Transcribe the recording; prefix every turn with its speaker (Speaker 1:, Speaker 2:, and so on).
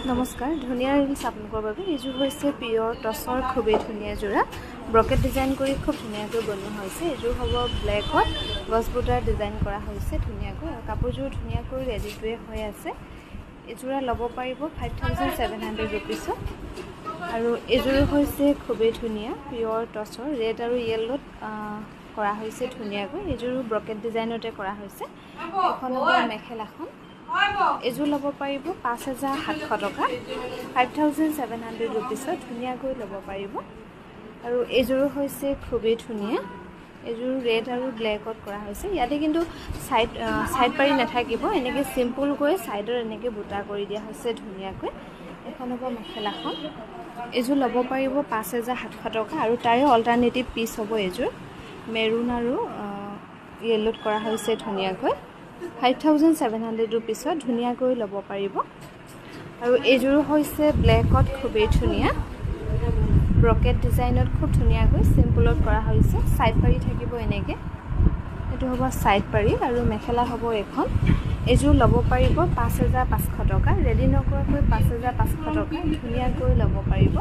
Speaker 1: নমস্কাৰ ধুনিয়া ৰিলছ আপোনালোকৰ বাবে এইযোৰ হৈছে পিয়ৰ টছৰ খুবেই ধুনীয়া যোৰা ব্ৰকেট ডিজাইন কৰি খুব ধুনীয়াকৈ বনোৱা হৈছে এইযোৰ হ'ব ব্লেকত গছ বুটাৰ ডিজাইন কৰা হৈছে ধুনীয়াকৈ আৰু কাপোৰযোৰ ধুনীয়াকৈ ৰেডি টু হৈ আছে এইযোৰা ল'ব পাৰিব 5700 ৰুপিছত আৰু এইযোৰ হৈছে খুবেই ধুনীয়া পিয়ৰ টছৰ ৰেড আৰু য়েল্লোত কৰা হৈছে ধুনীয়াকৈ এইযোৰ ব্ৰকেট ডিজাইনতে কৰা হৈছে এখন হ'ব মেখেলাখন এইযোৰ ল'ব পাৰিব 5700 টকা 5700 ৰুপিছত ধুনীয়াকৈ ল'ব পাৰিব আৰু এইযোৰ হৈছে খুবেই ধুনীয়া এইযোৰ ৰেড আৰু ব্লেকত কৰা হৈছে ইয়াতে কিন্তু সাইড পাৰি নাথাকিব এনেকৈ সিম্পল কৈ সাইডৰ এনেকৈ বুটা কৰি দিয়া হৈছে ধুনীয়াকৈ এখন হ'ব মেখেলাখন এইযোৰ ল'ব পাৰিব 5700 টকা আৰু তাৰে অল্টাৰনেটিভ পিস হ'ব এইযোৰ মেৰুন আৰু য়েল্লোত কৰা হৈছে ধুনীয়াকৈ 5700 ৰুপিছত ধুনীয়াকৈ ল'ব পাৰিব আৰু এইযোৰ হৈছে ব্লেকত খুবেই ধুনীয়া ব্ৰকেট ডিজাইনত খুব ধুনীয়াকৈ সিম্পলত কৰা হৈছে সাইড পাৰি থাকিব এনেকৈ এটো হ'ব সাইড পাৰি আৰু মেখেলা হ'ব এখন এইযোৰ ল'ব পাৰিব 5500 টকা ৰেডি নকৰাকৈ 5500 টকা ধুনীয়াকৈ ল'ব পাৰিব